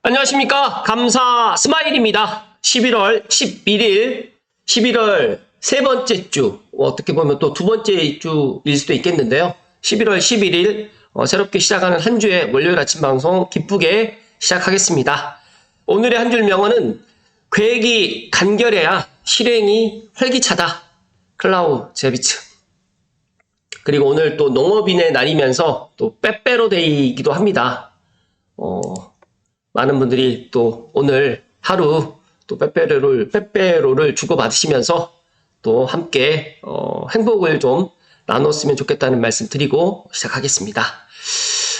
안녕하십니까. 감사 스마일입니다. 11월 11일, 11월 세 번째 주, 어떻게 보면 또 두 번째 주일 수도 있겠는데요. 11월 11일, 새롭게 시작하는 한 주의 월요일 아침 방송 기쁘게 시작하겠습니다. 오늘의 한 줄 명언은 계획이 간결해야 실행이 활기차다. 클라우제비츠. 그리고 오늘 또 농업인의 날이면서 또 빼빼로데이이기도 합니다. 많은 분들이 또 오늘 하루 또 빼빼로를 주고받으시면서 또 함께 행복을 좀 나눴으면 좋겠다는 말씀 드리고 시작하겠습니다.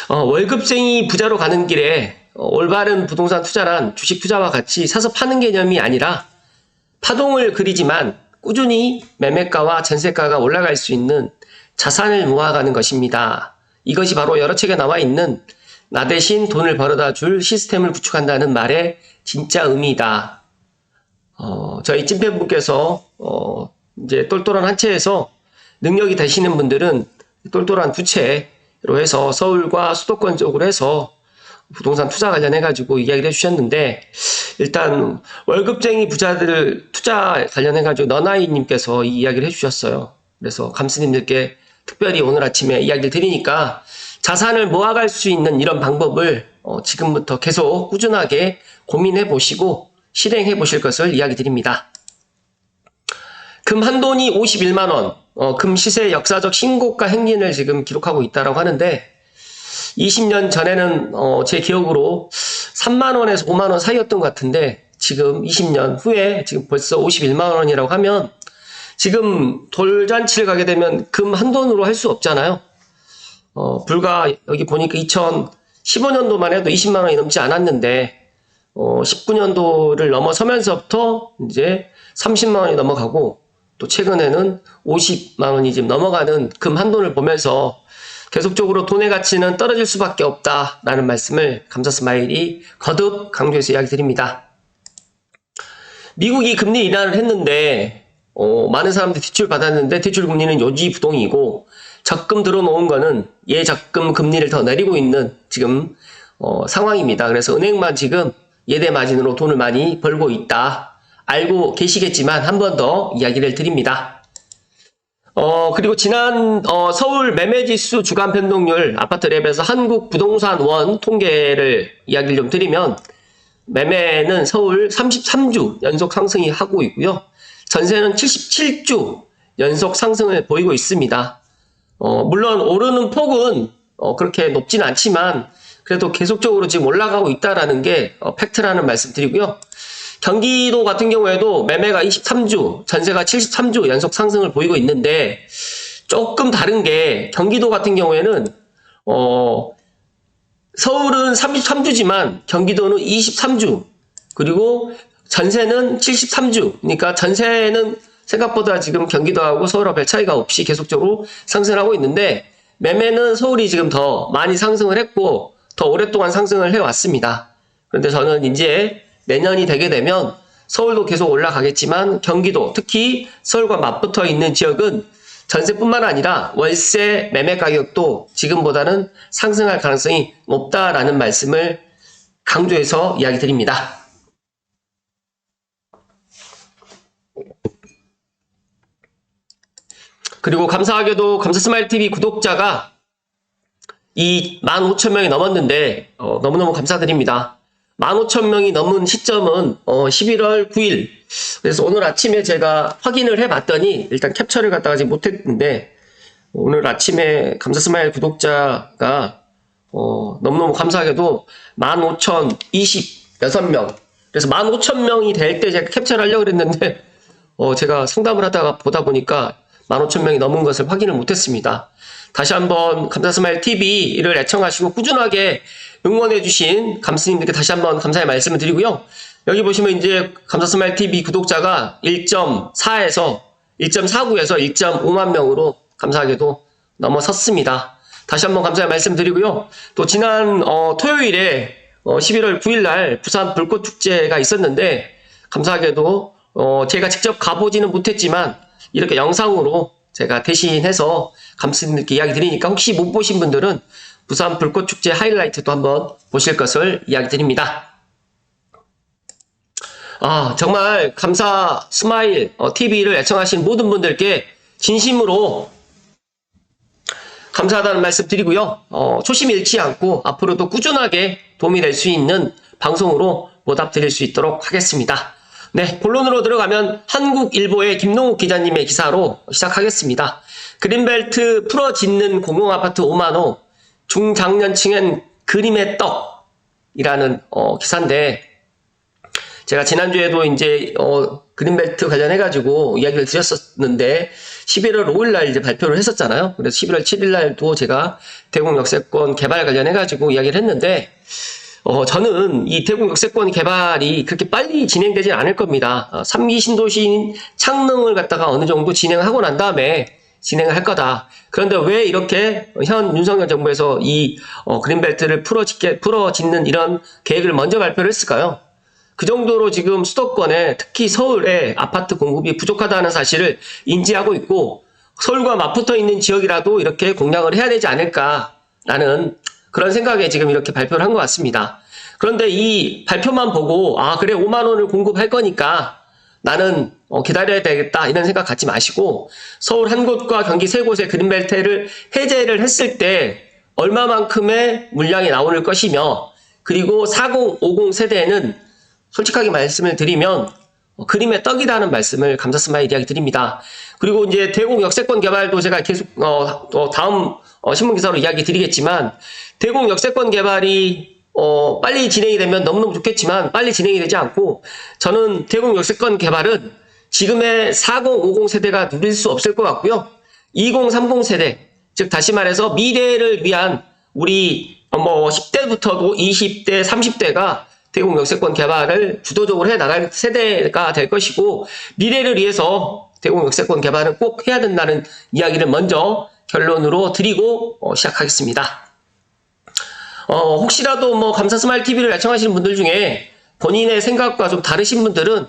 월급쟁이 부자로 가는 길에 올바른 부동산 투자란 주식 투자와 같이 사서 파는 개념이 아니라 파동을 그리지만 꾸준히 매매가와 전세가가 올라갈 수 있는 자산을 모아가는 것입니다. 이것이 바로 여러 책에 나와 있는 나 대신 돈을 벌어다 줄 시스템을 구축한다는 말의 진짜 의미이다. 저희 찐팬분께서 이제 똘똘한 한 채에서 능력이 되시는 분들은 똘똘한 두 채로 해서 서울과 수도권 쪽으로 해서 부동산 투자 관련해가지고 이야기를 해주셨는데, 일단 월급쟁이 부자들 투자 관련해가지고 너나이님께서 이 이야기를 해주셨어요. 그래서 감스님들께 특별히 오늘 아침에 이야기를 드리니까 자산을 모아갈 수 있는 이런 방법을 지금부터 계속 꾸준하게 고민해 보시고 실행해 보실 것을 이야기 드립니다. 금 한돈이 51만원, 금 시세 역사적 신고가 행진을 지금 기록하고 있다고 하는데, 20년 전에는 제 기억으로 3만원에서 5만원 사이였던 것 같은데, 지금 20년 후에 지금 벌써 51만원이라고 하면, 지금 돌잔치를 가게 되면 금 한돈으로 할 수 없잖아요. 불과 여기 보니까 2015년도만 해도 20만원이 넘지 않았는데, 19년도를 넘어서면서부터 이제 30만원이 넘어가고, 또 최근에는 50만원이 지금 넘어가는 금 한돈을 보면서 계속적으로 돈의 가치는 떨어질 수밖에 없다라는 말씀을 감사 스마일이 거듭 강조해서 이야기 드립니다. 미국이 금리 인하를 했는데, 많은 사람들이 대출 받았는데 대출 금리는 요지부동이고, 적금 들어놓은 거는 예적금 금리를 더 내리고 있는 지금 상황입니다. 그래서 은행만 지금 예대 마진으로 돈을 많이 벌고 있다. 알고 계시겠지만 한 번 더 이야기를 드립니다. 그리고 지난 서울 매매지수 주간 변동률 아파트랩에서 한국부동산원 통계를 이야기를 좀 드리면, 매매는 서울 33주 연속 상승이 하고 있고요. 전세는 77주 연속 상승을 보이고 있습니다. 물론 오르는 폭은 그렇게 높진 않지만 그래도 계속적으로 지금 올라가고 있다라는 게 팩트라는 말씀 드리고요. 경기도 같은 경우에도 매매가 23주, 전세가 73주 연속 상승을 보이고 있는데, 조금 다른 게 경기도 같은 경우에는 서울은 33주지만 경기도는 23주, 그리고 전세는 73주. 그러니까 전세는 생각보다 지금 경기도하고 서울하고 별 차이가 없이 계속적으로 상승하고 있는데, 매매는 서울이 지금 더 많이 상승을 했고 더 오랫동안 상승을 해왔습니다. 그런데 저는 이제 내년이 되게 되면 서울도 계속 올라가겠지만 경기도, 특히 서울과 맞붙어 있는 지역은 전세뿐만 아니라 월세 매매 가격도 지금보다는 상승할 가능성이 높다라는 말씀을 강조해서 이야기 드립니다. 그리고 감사하게도 감사스마일TV 구독자가 이 15,000명이 넘었는데 너무너무 감사드립니다. 15,000명이 넘은 시점은 11월 9일. 그래서 오늘 아침에 제가 확인을 해봤더니 일단 캡처를 갖다가 아직 못했는데, 오늘 아침에 감사스마일 구독자가 너무너무 감사하게도 15,026명. 그래서 15,000명이 될 때 제가 캡처를 하려고 그랬는데 제가 상담을 하다가 보다 보니까 15,000명이 넘은 것을 확인을 못했습니다. 다시 한번 감사스마일TV를 애청하시고 꾸준하게 응원해주신 감스님들께 다시 한번 감사의 말씀을 드리고요. 여기 보시면 이제 감사스마일TV 구독자가 1.4에서 1.49에서 1.5만 명으로 감사하게도 넘어섰습니다. 다시 한번 감사의 말씀 드리고요. 또 지난 토요일에 11월 9일 날 부산 불꽃축제가 있었는데, 감사하게도 제가 직접 가보지는 못했지만 이렇게 영상으로 제가 대신해서 감스님들께 이야기 드리니까, 혹시 못 보신 분들은 부산 불꽃축제 하이라이트도 한번 보실 것을 이야기 드립니다. 정말 감사 스마일 TV를 애청하신 모든 분들께 진심으로 감사하다는 말씀 드리고요. 초심 잃지 않고 앞으로도 꾸준하게 도움이 될 수 있는 방송으로 보답 드릴 수 있도록 하겠습니다. 네, 본론으로 들어가면 한국일보의 김동욱 기자님의 기사로 시작하겠습니다. 그린벨트 풀어짓는 공공아파트 5만호, 중장년층엔 그림의 떡이라는 기사인데, 제가 지난주에도 이제 그린벨트 관련해가지고 이야기를 드렸었는데 11월 5일날 이제 발표를 했었잖아요. 그래서 11월 7일날도 제가 대공 역세권 개발 관련해가지고 이야기를 했는데 저는 이 대공 역세권 개발이 그렇게 빨리 진행되지 않을 겁니다. 3기 신도시인 창릉을 갖다가 어느 정도 진행하고 난 다음에 진행을 할 거다. 그런데 왜 이렇게 현 윤석열 정부에서 이 그린벨트를 풀어짓는 이런 계획을 먼저 발표를 했을까요? 그 정도로 지금 수도권에 특히 서울에 아파트 공급이 부족하다는 사실을 인지하고 있고 서울과 맞붙어 있는 지역이라도 이렇게 공략을 해야 되지 않을까라는 그런 생각에 지금 이렇게 발표를 한 것 같습니다. 그런데 이 발표만 보고 그래 5만 원을 공급할 거니까 나는 기다려야 되겠다 이런 생각 갖지 마시고 서울 한 곳과 경기 세 곳의 그린벨트를 해제를 했을 때 얼마만큼의 물량이 나올 것이며 그리고 40, 50 세대에는 솔직하게 말씀을 드리면 그림의 떡이라는 말씀을 감사스마일 이야기 드립니다. 그리고 이제 대공 역세권 개발도 제가 계속 다음 신문 기사로 이야기 드리겠지만 대공 역세권 개발이 빨리 진행이 되면 너무너무 좋겠지만 빨리 진행이 되지 않고 저는 대공 역세권 개발은 지금의 40, 50 세대가 누릴 수 없을 것 같고요. 20, 30 세대, 즉 다시 말해서 미래를 위한 우리 10대부터도 20대, 30대가 대공 역세권 개발을 주도적으로 해나갈 세대가 될 것이고 미래를 위해서 대공 역세권 개발은 꼭 해야 된다는 이야기를 먼저 결론으로 드리고 시작하겠습니다. 혹시라도 감사 스마일 TV를 애청하시는 분들 중에 본인의 생각과 좀 다르신 분들은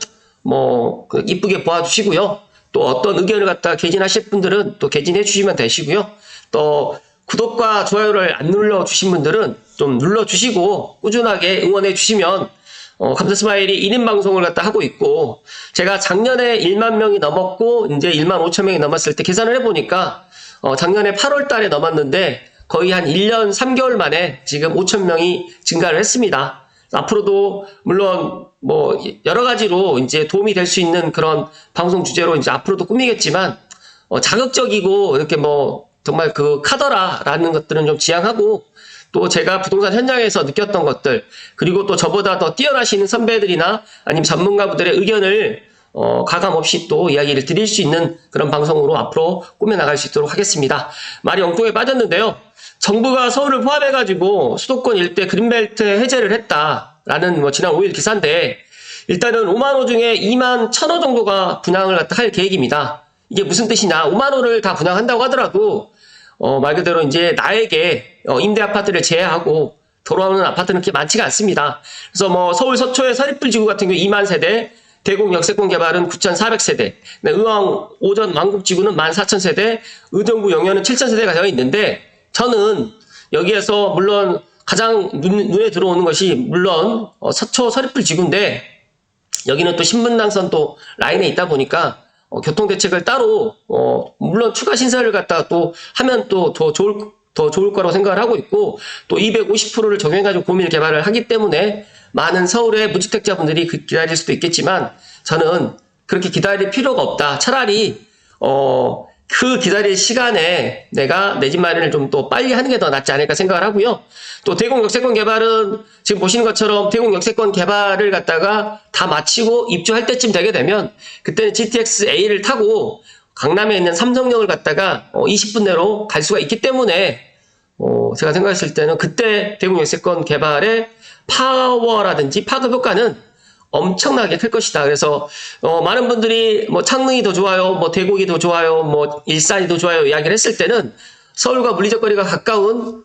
이쁘게 보아주시고요. 또 어떤 의견을 갖다 개진하실 분들은 또 개진해 주시면 되시고요. 또 구독과 좋아요를 안 눌러주신 분들은 좀 눌러주시고 꾸준하게 응원해 주시면 감사 스마일이 1인 방송을 갖다 하고 있고 제가 작년에 1만 명이 넘었고 이제 1만 5천 명이 넘었을 때 계산을 해보니까 작년에 8월 달에 넘었는데 거의 한 1년 3개월 만에 지금 5천 명이 증가를 했습니다. 앞으로도 물론 여러 가지로 이제 도움이 될 수 있는 그런 방송 주제로 이제 앞으로도 꾸미겠지만 자극적이고 이렇게 정말 그 카더라라는 것들은 좀 지양하고 또 제가 부동산 현장에서 느꼈던 것들 그리고 또 저보다 더 뛰어나시는 선배들이나 아니면 전문가분들의 의견을 가감 없이 또 이야기를 드릴 수 있는 그런 방송으로 앞으로 꾸며나갈 수 있도록 하겠습니다. 말이 엉뚱하게 빠졌는데요. 정부가 서울을 포함해가지고 수도권 일대 그린벨트 해제를 했다라는 지난 5일 기사인데 일단은 5만 호 중에 2만 1,000호 정도가 분양을 갖다 할 계획입니다. 이게 무슨 뜻이냐? 5만 호를 다 분양한다고 하더라도 말 그대로 이제 나에게 임대 아파트를 제외하고 돌아오는 아파트는 그렇게 많지가 않습니다. 그래서 서울 서초의 서리풀 지구 같은 경우 2만 세대, 대공 역세권 개발은 9,400세대, 의왕 오전 만국 지구는 14,000세대, 의정부 영연은 7,000세대가 되어 있는데 저는 여기에서 물론 가장 눈에 들어오는 것이 물론 서초 서리풀 지구인데 여기는 또 신분당선 또 라인에 있다 보니까 교통대책을 따로 물론 추가 신설을 갖다가 또 하면 또 더 좋을 거라고 생각을 하고 있고 또 250%를 적용해가지고 고밀 개발을 하기 때문에 많은 서울의 무주택자분들이 기다릴 수도 있겠지만 저는 그렇게 기다릴 필요가 없다. 차라리 그 기다릴 시간에 내가 내 집 마련을 좀 또 빨리 하는 게 더 낫지 않을까 생각을 하고요. 또 대공 역세권 개발은 지금 보시는 것처럼 대공 역세권 개발을 갖다가 다 마치고 입주할 때쯤 되게 되면 그때는 GTX A를 타고 강남에 있는 삼성역을 갖다가 20분 내로 갈 수가 있기 때문에 제가 생각했을 때는 그때 대공 역세권 개발의 파워라든지 파급 효과는 엄청나게 클 것이다. 그래서 많은 분들이 창릉이 더 좋아요, 대곡이 더 좋아요, 일산이 더 좋아요 이야기를 했을 때는 서울과 물리적 거리가 가까운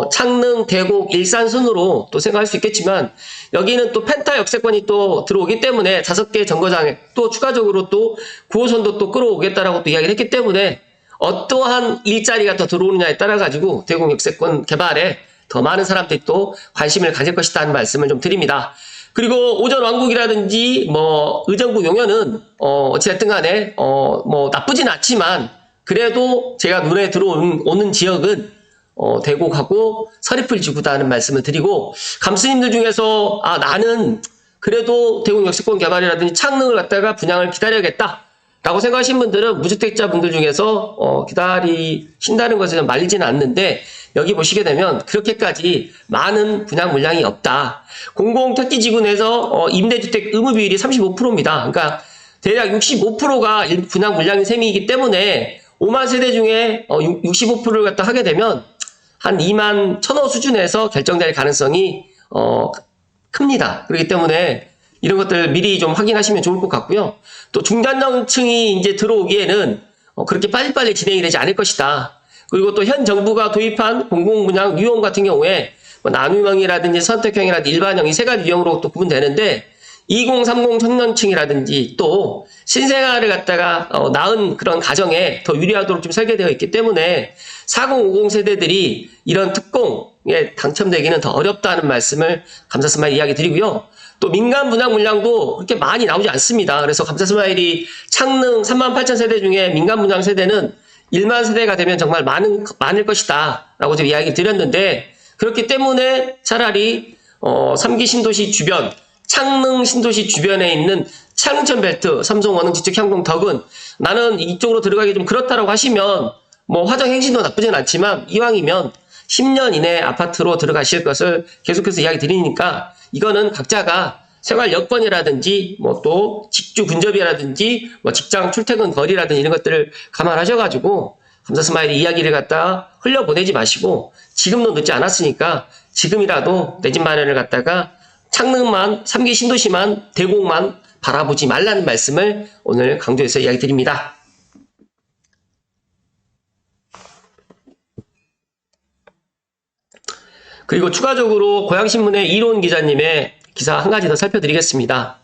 창릉, 대곡, 일산 순으로 또 생각할 수 있겠지만 여기는 또 펜타 역세권이 또 들어오기 때문에 5개 정거장에 또 추가적으로 또 9호선도 또 끌어오겠다라고 또 이야기를 했기 때문에 어떠한 일자리가 더 들어오느냐에 따라 가지고 대공 역세권 개발에 더 많은 사람들이 또 관심을 가질 것이다 하는 말씀을 좀 드립니다. 그리고 오전 왕국이라든지 뭐 의정부 용현은 어찌됐든 간에 뭐 나쁘진 않지만 그래도 제가 눈에 들어오는 지역은 대곡하고 서리풀 지구다는 말씀을 드리고, 감스님들 중에서 나는 그래도 대곡 역세권 개발이라든지 창릉을 갖다가 분양을 기다려야겠다 라고 생각하신 분들은 무주택자 분들 중에서 기다리신다는 것을 말리지는 않는데, 여기 보시게 되면 그렇게까지 많은 분양 물량이 없다. 공공택지지구 내에서 임대주택 의무 비율이 35%입니다. 그러니까 대략 65%가 분양 물량인 셈이기 때문에 5만 세대 중에 65%를 갖다 하게 되면 한 2만 1,000호 수준에서 결정될 가능성이 큽니다. 그렇기 때문에 이런 것들 미리 좀 확인하시면 좋을 것 같고요. 또 중단층이 이제 들어오기에는 그렇게 빨리빨리 진행이 되지 않을 것이다. 그리고 또 현 정부가 도입한 공공분양 유형 같은 경우에 뭐 나눔형이라든지 선택형이라든지 일반형 이 세 가지 유형으로 또 구분되는데, 2030 청년층이라든지 또 신생아를 갖다가 낳은 그런 가정에 더 유리하도록 좀 설계되어 있기 때문에 4050 세대들이 이런 특공에 당첨되기는 더 어렵다는 말씀을 감사스마일 이야기 드리고요. 또 민간 분양 물량도 그렇게 많이 나오지 않습니다. 그래서 감사스마일이 창릉 38,000 세대 중에 민간 분양 세대는 1만 세대가 되면 정말 많을 것이다 라고 제가 이야기 드렸는데, 그렇기 때문에 차라리 3기 신도시 주변, 창릉 신도시 주변에 있는 창릉천 벨트, 삼성, 원흥, 지축, 향동, 덕은 나는 이쪽으로 들어가기 좀 그렇다라고 하시면 뭐 화정 행신도 나쁘진 않지만 이왕이면 10년 이내 아파트로 들어가실 것을 계속해서 이야기 드리니까, 이거는 각자가 생활 여건이라든지 뭐 또 직주 근접이라든지 뭐 직장 출퇴근 거리라든지 이런 것들을 감안하셔가지고 감사스마일이 이야기를 갖다 흘려보내지 마시고, 지금도 늦지 않았으니까 지금이라도 내 집 마련을 갖다가 창릉만, 3기 신도시만, 대곡만 바라보지 말라는 말씀을 오늘 강조해서 이야기 드립니다. 그리고 추가적으로 고양신문의 이론 기자님의 기사 한 가지 더 살펴드리겠습니다.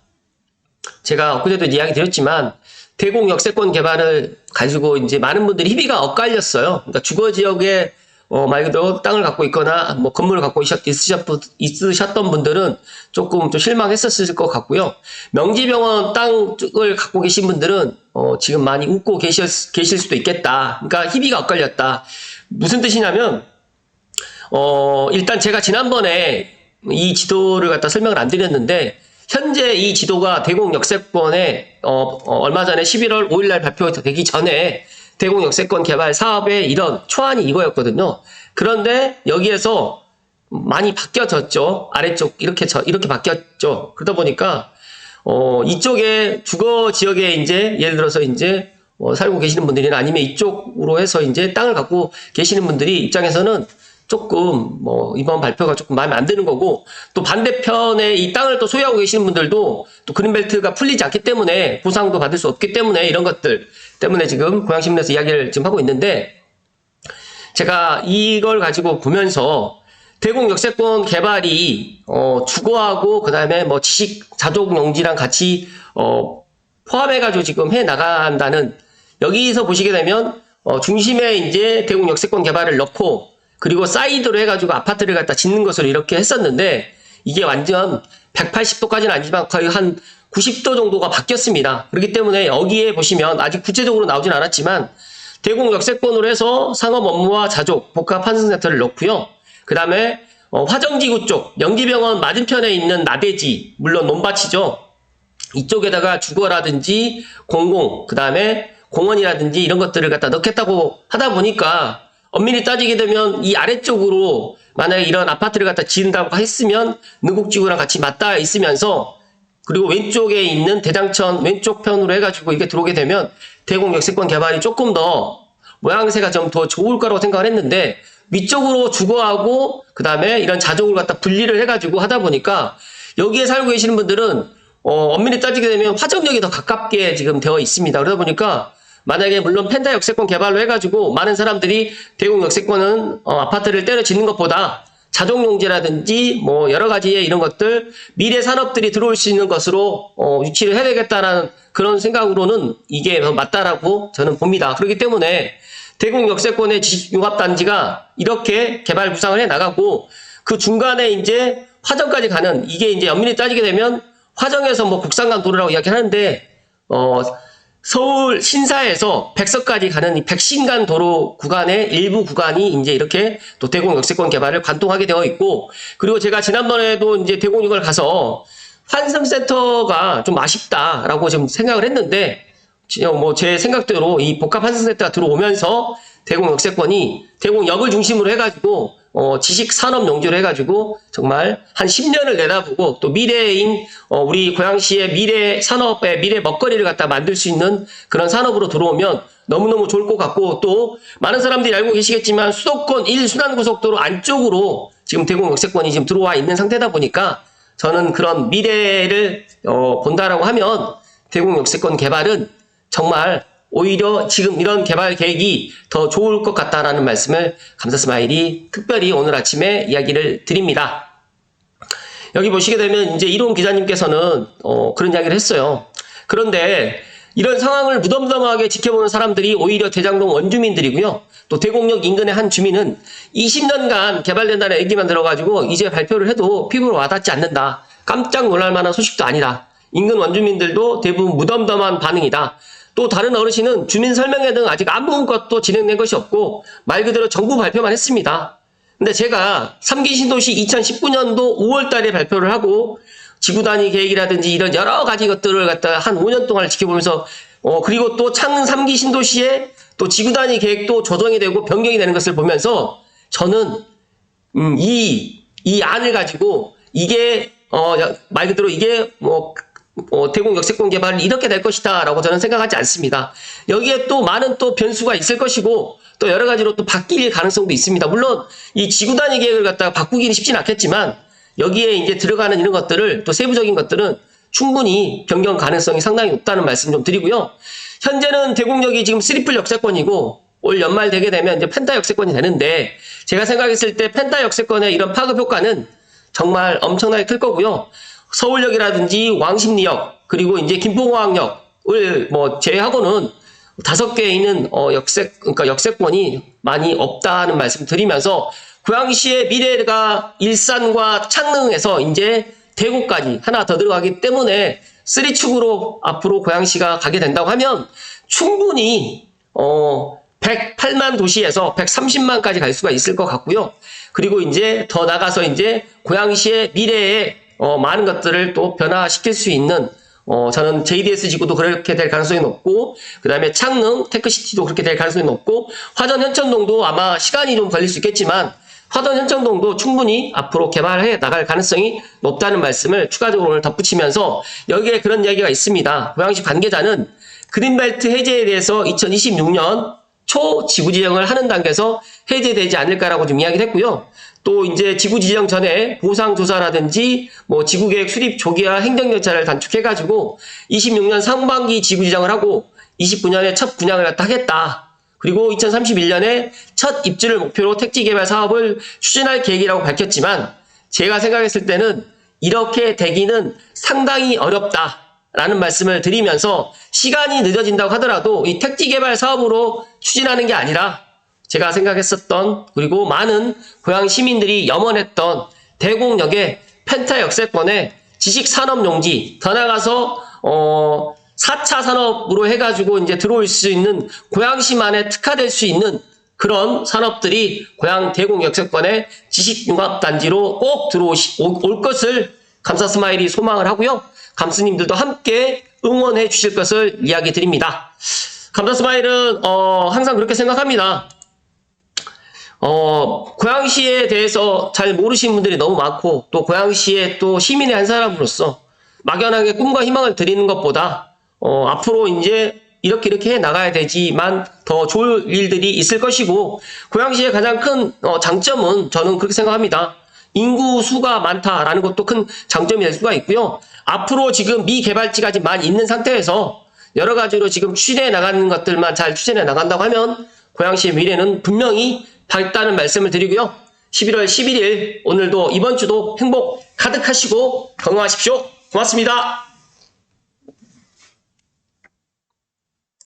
제가 엊그제도 이야기 드렸지만 대곡 역세권 개발을 가지고 이제 많은 분들이 희비가 엇갈렸어요. 그러니까 주거 지역에 말 그대로 땅을 갖고 있거나 뭐 건물을 갖고 있으셨던 분들은 조금 좀 실망했었을 것 같고요. 명지병원 땅을 갖고 계신 분들은 지금 많이 웃고 계실 수도 있겠다. 그러니까 희비가 엇갈렸다. 무슨 뜻이냐면 일단 제가 지난번에 이 지도를 갖다 설명을 안 드렸는데, 현재 이 지도가 대곡 역세권에 얼마 전에 11월 5일날 발표되기 전에 대곡 역세권 개발 사업의 이런 초안이 이거였거든요. 그런데 여기에서 많이 바뀌어졌죠. 아래쪽 이렇게 바뀌었죠. 그러다 보니까 이쪽에 주거 지역에 이제 예를 들어서 이제 살고 계시는 분들이나 아니면 이쪽으로 해서 이제 땅을 갖고 계시는 분들이 입장에서는 조금 이번 발표가 조금 마음에 안 드는 거고, 또 반대편에 이 땅을 또 소유하고 계시는 분들도 또 그린벨트가 풀리지 않기 때문에 보상도 받을 수 없기 때문에 이런 것들 때문에 지금 고양신문에서 이야기를 지금 하고 있는데, 제가 이걸 가지고 보면서 대곡 역세권 개발이 주거하고 그다음에 뭐 지식 자족 용지랑 같이 포함해가지고 지금 해 나간다는, 여기서 보시게 되면 중심에 이제 대곡 역세권 개발을 넣고 그리고 사이드로 해가지고 아파트를 갖다 짓는 것으로 이렇게 했었는데, 이게 완전 180도까지는 아니지만 거의 한 90도 정도가 바뀌었습니다. 그렇기 때문에 여기에 보시면 아직 구체적으로 나오진 않았지만 대곡 역세권으로 해서 상업 업무와 자족 복합 환승센터를 넣고요. 그 다음에 화정지구 쪽 명지병원 맞은편에 있는 나대지, 물론 논밭이죠. 이쪽에다가 주거라든지 공공, 그 다음에 공원이라든지 이런 것들을 갖다 넣겠다고 하다 보니까 엄밀히 따지게 되면 이 아래쪽으로 만약에 이런 아파트를 갖다 지은다고 했으면 능곡지구랑 같이 맞닿아 있으면서, 그리고 왼쪽에 있는 대장천 왼쪽 편으로 해가지고 이게 들어오게 되면 대곡 역세권 개발이 조금 더 모양새가 좀 더 좋을 거라고 생각을 했는데, 위쪽으로 주거하고 그 다음에 이런 자족을 갖다 분리를 해가지고 하다 보니까 여기에 살고 계시는 분들은 엄밀히 따지게 되면 화정역이 더 가깝게 지금 되어 있습니다. 그러다 보니까 만약에 물론 펜타 역세권 개발로 해가지고 많은 사람들이 대곡 역세권은 아파트를 때려 짓는 것보다 자족용지라든지 뭐 여러 가지의 이런 것들 미래 산업들이 들어올 수 있는 것으로 유치를 해야 되겠다라는 그런 생각으로는 이게 더 맞다라고 저는 봅니다. 그렇기 때문에 대곡 역세권의 지식융합단지가 이렇게 개발 구상을 해 나가고, 그 중간에 이제 화정까지 가는, 이게 이제 엄밀히 따지게 되면 화정에서 뭐 국산간 도로라고 이야기하는데, 서울 신사에서 백석까지 가는 이 백신간 도로 구간의 일부 구간이 이제 이렇게 또 대공 역세권 개발을 관통하게 되어 있고, 그리고 제가 지난번에도 이제 대공육을 가서 환승센터가 좀 아쉽다라고 좀 생각을 했는데, 뭐 제 생각대로 이 복합 환승센터가 들어오면서 대공 역세권이 대공역을 중심으로 해가지고 지식 산업 용지로 해가지고 정말 한 10년을 내다보고 또 미래인 우리 고양시의 미래 산업의 미래 먹거리를 갖다 만들 수 있는 그런 산업으로 들어오면 너무너무 좋을 것 같고, 또 많은 사람들이 알고 계시겠지만 수도권 1순환고속도로 안쪽으로 지금 대공 역세권이 지금 들어와 있는 상태다 보니까 저는 그런 미래를 본다라고 하면 대공 역세권 개발은 정말 오히려 지금 이런 개발 계획이 더 좋을 것 같다라는 말씀을 감사스마일이 특별히 오늘 아침에 이야기를 드립니다. 여기 보시게 되면 이제 이론 기자님께서는 그런 이야기를 했어요. 그런데 이런 상황을 무덤덤하게 지켜보는 사람들이 오히려 대장동 원주민들이고요. 또 대공역 인근의 한 주민은 20년간 개발된다는 얘기만 들어가지고 이제 발표를 해도 피부로 와닿지 않는다. 깜짝 놀랄 만한 소식도 아니다. 인근 원주민들도 대부분 무덤덤한 반응이다. 또 다른 어르신은 주민 설명회 등 아직 아무것도 진행된 것이 없고 말 그대로 정부 발표만 했습니다. 근데 제가 3기 신도시 2019년도 5월 달에 발표를 하고 지구 단위 계획이라든지 이런 여러 가지 것들을 갖다 한 5년 동안 지켜보면서 그리고 또 창릉 3기 신도시에 또 지구 단위 계획도 조정이 되고 변경이 되는 것을 보면서 저는 이 안을 가지고 이게 말 그대로 이게 대공 역세권 개발이 이렇게 될 것이다 라고 저는 생각하지 않습니다. 여기에 또 많은 또 변수가 있을 것이고 또 여러 가지로 또 바뀔 가능성도 있습니다. 물론 이 지구 단위 계획을 갖다가 바꾸기는 쉽진 않겠지만 여기에 이제 들어가는 이런 것들을 또 세부적인 것들은 충분히 변경 가능성이 상당히 높다는 말씀 좀 드리고요. 현재는 대공역이 지금 3풀 역세권이고 올 연말 되게 되면 이제 펜타 역세권이 되는데 제가 생각했을 때 펜타 역세권의 이런 파급 효과는 정말 엄청나게 클 거고요. 서울역이라든지 왕십리역 그리고 이제 김포공항역을 제외하고는 5개에 있는 그러니까 역세권이 많이 없다는 말씀 드리면서 고양시의 미래가 일산과 창릉에서 이제 대구까지 하나 더 들어가기 때문에 3축으로 앞으로 고양시가 가게 된다고 하면 충분히 108만 도시에서 130만까지 갈 수가 있을 것 같고요. 그리고 이제 더 나가서 이제 고양시의 미래에 많은 것들을 또 변화시킬 수 있는 저는 JDS 지구도 그렇게 될 가능성이 높고 그 다음에 창릉 테크시티도 그렇게 될 가능성이 높고 화전 현천동도 아마 시간이 좀 걸릴 수 있겠지만 화전 현천동도 충분히 앞으로 개발해 나갈 가능성이 높다는 말씀을 추가적으로 오늘 덧붙이면서 여기에 그런 이야기가 있습니다. 고양시 관계자는 그린벨트 해제에 대해서 2026년 초 지구 지정을 하는 단계에서 해제되지 않을까라고 좀 이야기를 했고요. 또 이제 지구 지정 전에 보상 조사라든지 지구 계획 수립 조기화 행정 절차를 단축해가지고 26년 상반기 지구 지정을 하고 29년에 첫 분양을 갖다 하겠다. 그리고 2031년에 첫 입주를 목표로 택지 개발 사업을 추진할 계획이라고 밝혔지만 제가 생각했을 때는 이렇게 되기는 상당히 어렵다라는 말씀을 드리면서 시간이 늦어진다고 하더라도 이 택지 개발 사업으로 추진하는 게 아니라 제가 생각했었던 그리고 많은 고양 시민들이 염원했던 대공역의 펜타 역세권의 지식산업용지 더 나가서 4차 산업으로 해가지고 이제 들어올 수 있는 고양시만에 특화될 수 있는 그런 산업들이 고양 대공 역세권의 지식융합단지로 꼭 들어올 것을 감사스마일이 소망을 하고요. 감스님들도 함께 응원해 주실 것을 이야기 드립니다. 감사스마일은 항상 그렇게 생각합니다. 고양시에 대해서 잘 모르시는 분들이 너무 많고 또 고양시의 또 시민의 한 사람으로서 막연하게 꿈과 희망을 드리는 것보다 앞으로 이제 이렇게 해 나가야 되지만 더 좋을 일들이 있을 것이고 고양시의 가장 큰 장점은 저는 그렇게 생각합니다. 인구 수가 많다라는 것도 큰 장점이 될 수가 있고요. 앞으로 지금 미개발지가 지금 많이 있는 상태에서 여러 가지로 지금 추진해 나가는 것들만 잘 추진해 나간다고 하면 고양시의 미래는 분명히 밝다는 말씀을 드리고요. 11월 11일 오늘도 이번 주도 행복 가득하시고 건강하십시오. 고맙습니다.